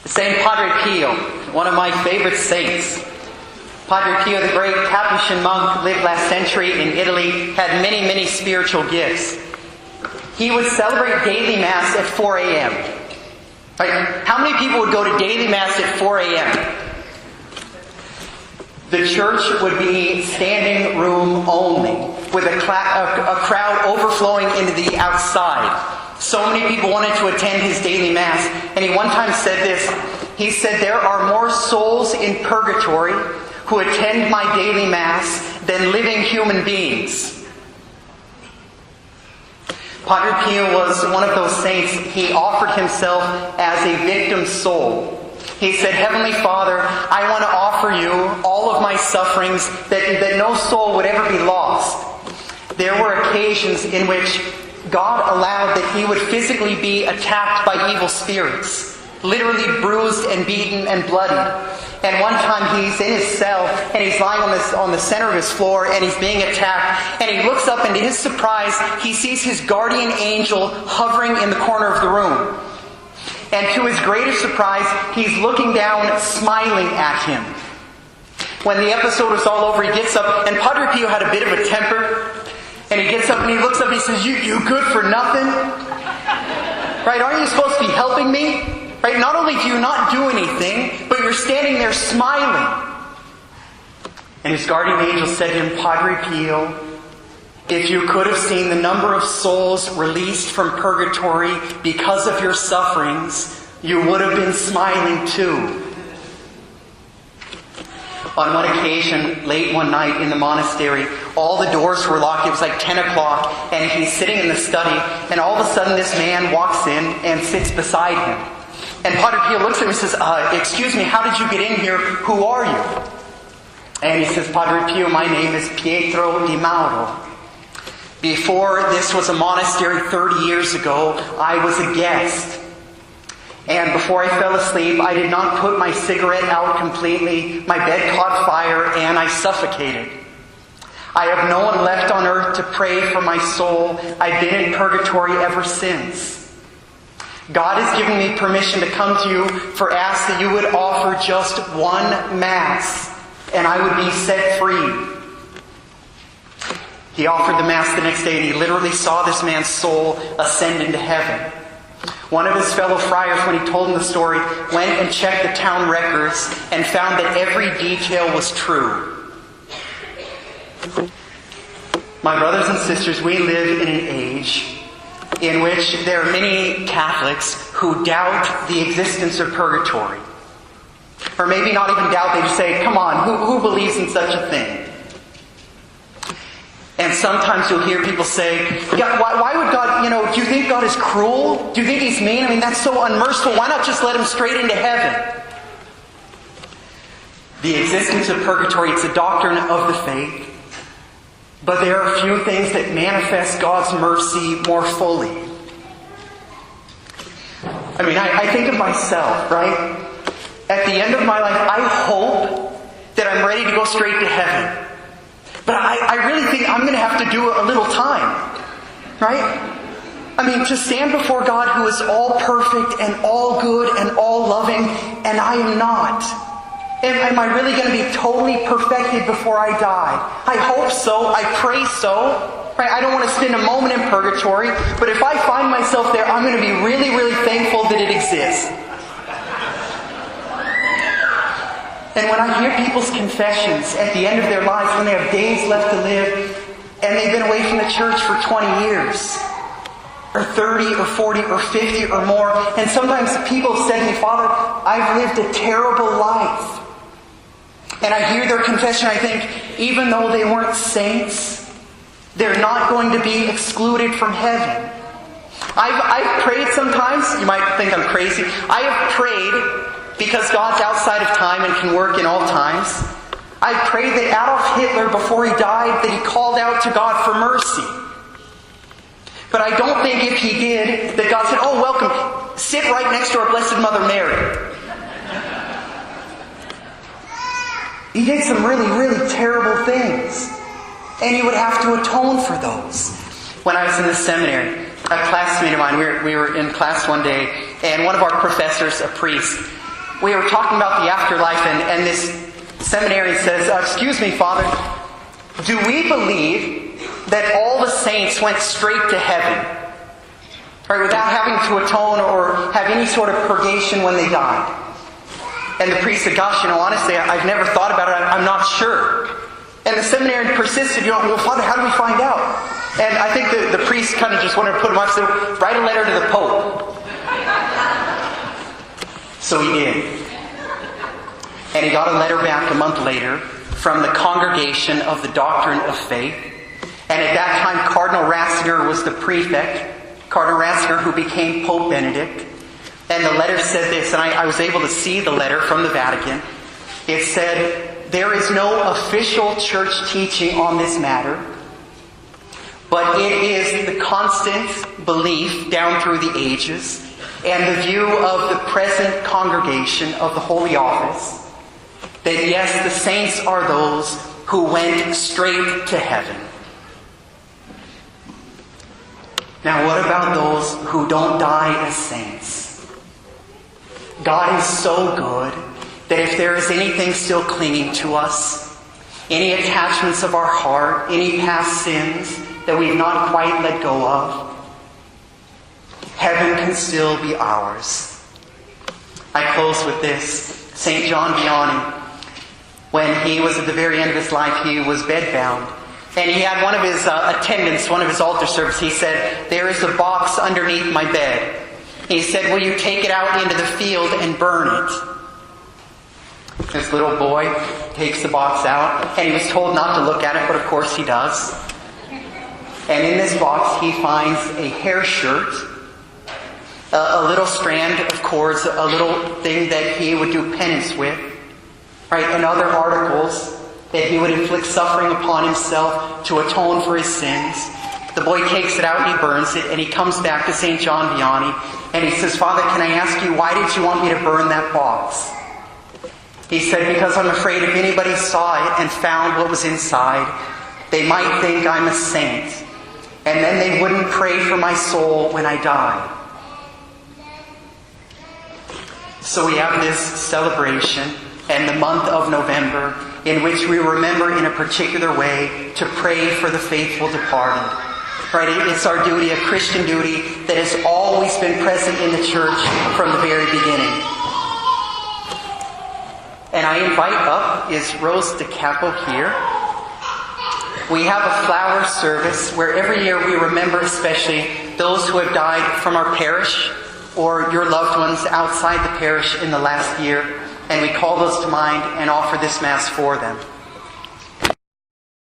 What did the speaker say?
Saint Padre Pio, one of my favorite saints. Padre Pio, the great Capuchin monk, lived last century in Italy, had many, many spiritual gifts. He would celebrate daily Mass at 4 a.m. Right? How many people would go to daily Mass at 4 a.m.? The church would be standing room only, with a crowd overflowing into the outside. So many people wanted to attend his daily Mass. And he one time said this. He said, "There are more souls in purgatory who attend my daily Mass than living human beings." Padre Pio was one of those saints. He offered himself as a victim soul. He said, "Heavenly Father, I want to offer you all of my sufferings that no soul would ever be lost." There were occasions in which God allowed that he would physically be attacked by evil spirits, literally bruised and beaten and bloodied. And one time he's in his cell and he's lying on the center of his floor and he's being attacked. And he looks up and to his surprise, he sees his guardian angel hovering in the corner of the room. And to his greatest surprise, he's looking down, smiling at him. When the episode was all over, he gets up, and Padre Pio had a bit of a temper. And he gets up and he looks up and he says, You good for nothing? Right? Aren't you supposed to be helping me? Right? Not only do you not do anything, but you're standing there smiling. And his guardian angel said to him, "Padre Pio, if you could have seen the number of souls released from purgatory because of your sufferings, you would have been smiling too." On one occasion, late one night in the monastery, all the doors were locked. It was like 10 o'clock, and he's sitting in the study, and all of a sudden this man walks in and sits beside him. And Padre Pio looks at him and says, "Excuse me, how did you get in here? Who are you?" And he says, "Padre Pio, my name is Pietro Di Mauro. Before this was a monastery 30 years ago, I was a guest. And before I fell asleep, I did not put my cigarette out completely. My bed caught fire and I suffocated. I have no one left on earth to pray for my soul. I've been in purgatory ever since. God has given me permission to come to you for ask that you would offer just one Mass, and I would be set free." He offered the Mass the next day, and he literally saw this man's soul ascend into heaven. One of his fellow friars, when he told him the story, went and checked the town records and found that every detail was true. My brothers and sisters, we live in an age in which there are many Catholics who doubt the existence of purgatory. Or maybe not even doubt, they just say, "Come on, who believes in such a thing?" And sometimes you'll hear people say, "Yeah, why would God, do you think God is cruel? Do you think He's mean? I mean, that's so unmerciful. Why not just let Him straight into heaven?" The existence of purgatory, it's a doctrine of the faith. But there are a few things that manifest God's mercy more fully. I mean, I think of myself, right? At the end of my life, I hope that I'm ready to go straight to heaven. But I really think I'm going to have to do a little time. Right? I mean, to stand before God who is all perfect and all good and all loving, and I am not. Am I really going to be totally perfected before I die? I hope so. I pray so. Right? I don't want to spend a moment in purgatory, but if I find myself there, I'm going to be really, really thankful that it exists. And when I hear people's confessions at the end of their lives, when they have days left to live, and they've been away from the church for 20 years, or 30, or 40, or 50, or more, and sometimes people have said to me, "Father, I've lived a terrible life." And I hear their confession, I think, even though they weren't saints, they're not going to be excluded from heaven. I've prayed sometimes, you might think I'm crazy, I have prayed because God's outside of time and can work in all times. I prayed that Adolf Hitler, before he died, that he called out to God for mercy. But I don't think if he did, that God said, "Oh, welcome, sit right next to our Blessed Mother Mary." He did some really, really terrible things. And he would have to atone for those. When I was in the seminary, a classmate of mine, we were in class one day, and one of our professors, a priest, we were talking about the afterlife, and this seminary says, excuse me, Father, do we believe that all the saints went straight to heaven? Right, without having to atone or have any sort of purgation when they died? And the priest said, gosh, honestly, I've never thought about it. I'm not sure. And the seminarian persisted, well, Father, how do we find out? And I think the priest kind of just wanted to put him on, so write a letter to the Pope. So he did. And he got a letter back a month later from the Congregation of the Doctrine of Faith. And at that time, Cardinal Ratzinger was the prefect. Cardinal Ratzinger, who became Pope Benedict. And the letter said this, and I was able to see the letter from the Vatican. It said, there is no official church teaching on this matter, but it is the constant belief down through the ages and the view of the present congregation of the Holy Office that yes, the saints are those who went straight to heaven. Now, what about those who don't die as saints? God is so good that if there is anything still clinging to us, any attachments of our heart, any past sins that we've not quite let go of, heaven can still be ours. I close with this. St. John Vianney, when he was at the very end of his life, he was bedbound. And he had one of his attendants, one of his altar servers, he said, there is a box underneath my bed. He said, will you take it out into the field and burn it? This little boy takes the box out, and he was told not to look at it, but of course he does. And in this box he finds a hair shirt, a little strand of cords, a little thing that he would do penance with, right, and other articles that he would inflict suffering upon himself to atone for his sins. The boy takes it out and he burns it, and he comes back to St. John Vianney and he says, Father, can I ask you, why did you want me to burn that box? He said, because I'm afraid if anybody saw it and found what was inside, they might think I'm a saint, and then they wouldn't pray for my soul when I die. So we have this celebration and the month of November in which we remember in a particular way to pray for the faithful departed. Right? It's our duty, a Christian duty that has always been present in the church from the very beginning. And I invite up is Rose DeCapo here. We have a flower service where every year we remember especially those who have died from our parish or your loved ones outside the parish in the last year. And we call those to mind and offer this Mass for them.